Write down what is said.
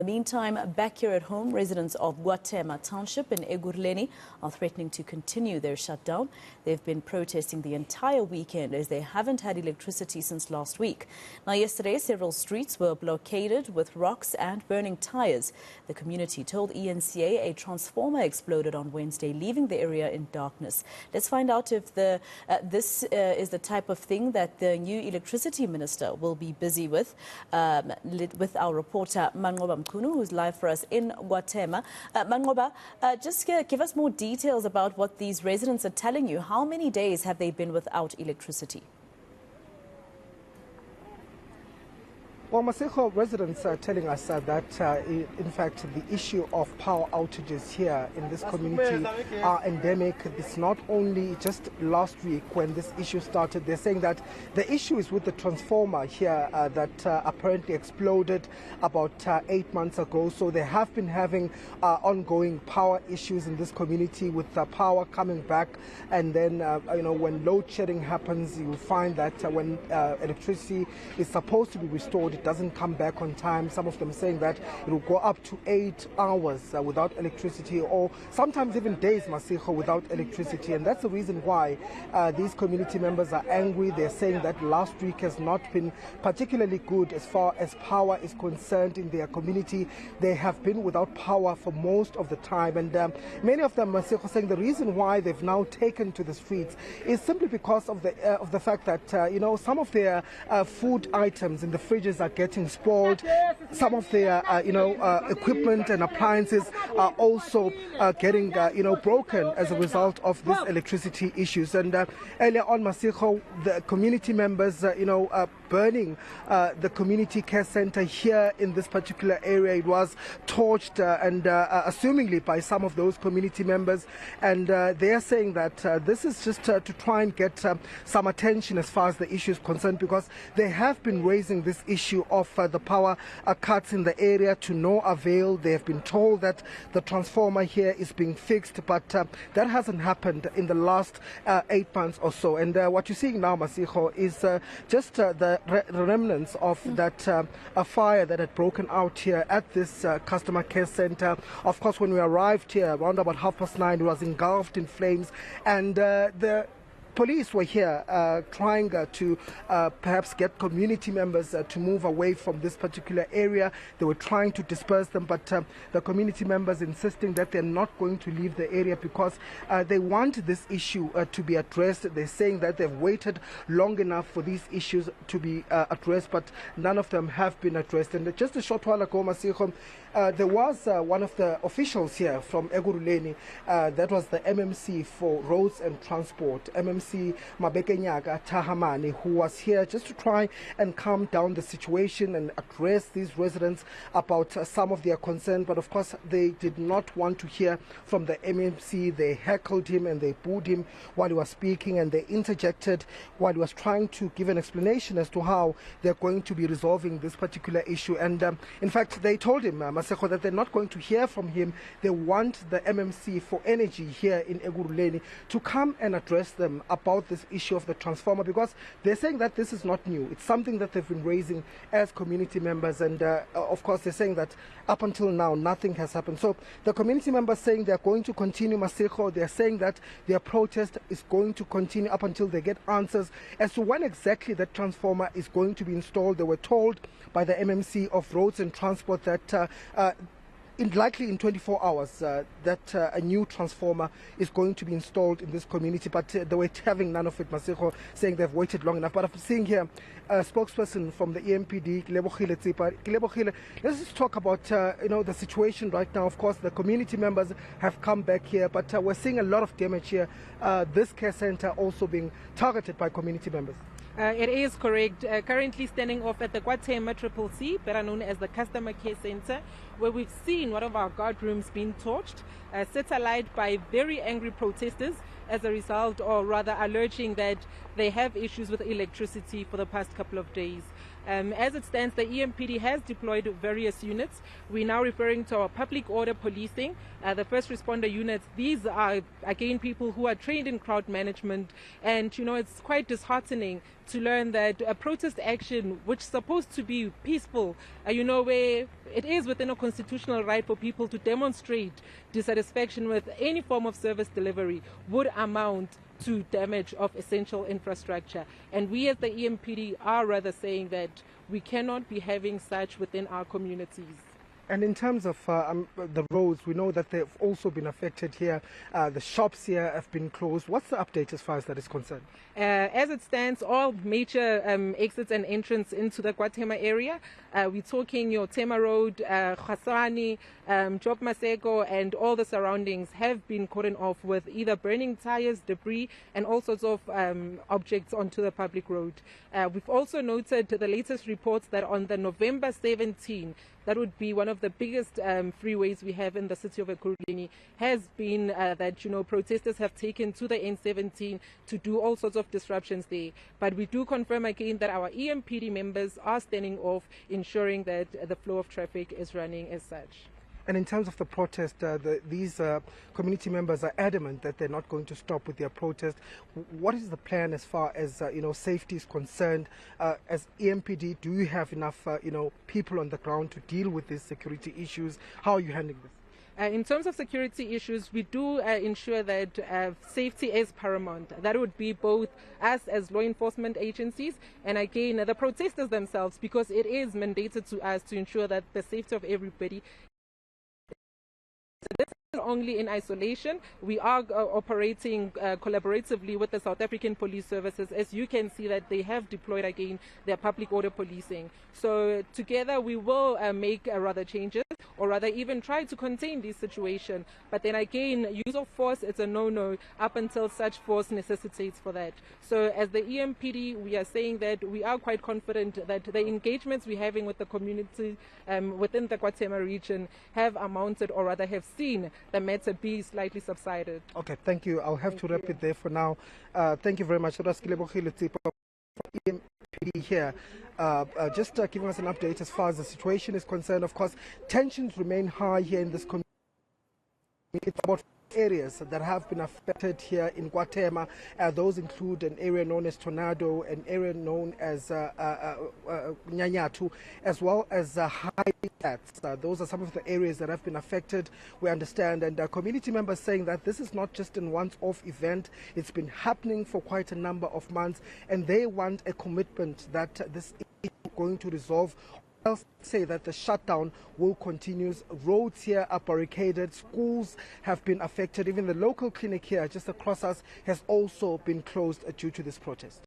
In the meantime, back here at home, residents of KwaThema township in Ekurhuleni are threatening to continue their shutdown. They've been protesting the entire weekend as they haven't had electricity since last week. Now, yesterday, several streets were blockaded with rocks and burning tires. The community told eNCA a transformer exploded on Wednesday, leaving the area in darkness. Let's find out if this is the type of thing that the new electricity minister will be busy with our reporter Manqoba Mchunu, who's live for us in KwaThema. Manqoba, just give us more details about what these residents are telling you. How many days have they been without electricity? Well, Maseko, residents are telling us that, in fact, the issue of power outages here in this community are endemic. It's not only just last week when this issue started. They're saying that the issue is with the transformer here that apparently exploded about 8 months ago. So they have been having ongoing power issues in this community with power coming back. And then, when load shedding happens, you find that when electricity is supposed to be restored, it doesn't come back on time. Some of them saying that it will go up to 8 hours without electricity, or sometimes even days, Masiko, without electricity. And that's the reason why these community members are angry. They're saying that last week has not been particularly good as far as power is concerned in their community. They have been without power for most of the time. And many of them, Masiko, saying the reason why they've now taken to the streets is simply because of the fact that, some of their food items in the fridges are getting spoiled. Some of their, equipment and appliances are also getting, broken as a result of these electricity issues. And earlier on, Masiko, the community members, burning the community care center here in this particular area. It was torched and assumingly by some of those community members. And they are saying that this is just to try and get some attention as far as the issue is concerned, because they have been raising this issue of the power cuts in the area to no avail. They have been told that the transformer here is being fixed, but that hasn't happened in the last 8 months or so. And what you're seeing now, Masiko, is just the remnants of that a fire that had broken out here at this customer care center. Of course, when we arrived here around about 9:30, it was engulfed in flames, and the police were here trying to perhaps get community members to move away from this particular area. They were trying to disperse them, but the community members insisting that they're not going to leave the area because they want this issue to be addressed. They're saying that they've waited long enough for these issues to be addressed, but none of them have been addressed. And just a short while ago, Masiko, there was one of the officials here from Ekurhuleni, that was the MMC for Roads and Transport, MMC Mabekenyaga Tahamani, who was here just to try and calm down the situation and address these residents about some of their concerns. But of course, they did not want to hear from the MMC. They heckled him and they booed him while he was speaking, and they interjected while he was trying to give an explanation as to how they're going to be resolving this particular issue. And in fact, they told him, Maseko, that they're not going to hear from him. They want the MMC for Energy here in Ekurhuleni to come and address them about this issue of the transformer, because they're saying that this is not new. It's something that they've been raising as community members, and of course they're saying that up until now nothing has happened. So the community members saying they're going to continue, Maseko. They're saying that their protest is going to continue up until they get answers as to when exactly that transformer is going to be installed. They were told by the MMC of Roads and Transport that likely in 24 hours that a new transformer is going to be installed in this community, but they were having none of it, Maseko, saying they've waited long enough. But I'm seeing here a spokesperson from the EMPD, let's just talk about the situation right now. Of course, the community members have come back here, but we're seeing a lot of damage here. This care center also being targeted by community members. It is correct. Currently standing off at the KwaThema CCC, better known as the Customer Care Center, where we've seen one of our guard rooms being torched, set alight by very angry protesters as a result, or rather alleging that they have issues with electricity for the past couple of days. As it stands, the EMPD has deployed various units. We're now referring to our public order policing, the first responder units. These are, again, people who are trained in crowd management. And, it's quite disheartening to learn that a protest action, which is supposed to be peaceful, where it is within a constitutional right for people to demonstrate dissatisfaction with any form of service delivery, would amount to damage of essential infrastructure. And we as the EMPD are rather saying that we cannot be having such within our communities. And in terms of the roads, we know that they've also been affected here. The shops here have been closed. What's the update as far as that is concerned? As it stands, all major exits and entrance into the KwaThema area, we're talking your Thema Road, Khasani, Job Maseko, and all the surroundings have been cordoned off with either burning tires, debris, and all sorts of objects onto the public road. We've also noted the latest reports that on the November 17, that would be one of the biggest freeways we have in the city of Ekurhuleni, has been that, protesters have taken to the N17 to do all sorts of disruptions there. But we do confirm again that our EMPD members are standing off, ensuring that the flow of traffic is running as such. And in terms of the protest, these community members are adamant that they're not going to stop with their protest. What is the plan as far as safety is concerned? As EMPD, do you have enough people on the ground to deal with these security issues? How are you handling this? In terms of security issues, we do ensure that safety is paramount. That would be both us as law enforcement agencies and again the protesters themselves, because it is mandated to us to ensure that the safety of everybody. This is only in isolation. We are operating collaboratively with the South African Police Services. As you can see that they have deployed again their public order policing. So together we will make rather changes, or rather even try to contain this situation. But then again, use of force, it's a no-no up until such force necessitates for that. So as the EMPD, we are saying that we are quite confident that the engagements we're having with the community within the KwaThema region have amounted, or rather have seen the matter be slightly subsided. Okay, thank you. I'll have to wrap it there for now. Thank you very much. EMPD here, just giving us an update as far as the situation is concerned. Of course, tensions remain high here in this community. It's about areas that have been affected here in KwaThema. Those include an area known as Tornado, an area known as Nyanyatu, as well as High Flats. Those are some of the areas that have been affected, we understand. And community members saying that this is not just a once-off event. It's been happening for quite a number of months, and they want a commitment that this is going to resolve. Else say that the shutdown will continue. Roads here are barricaded, schools have been affected, even the local clinic here just across us has also been closed due to this protest.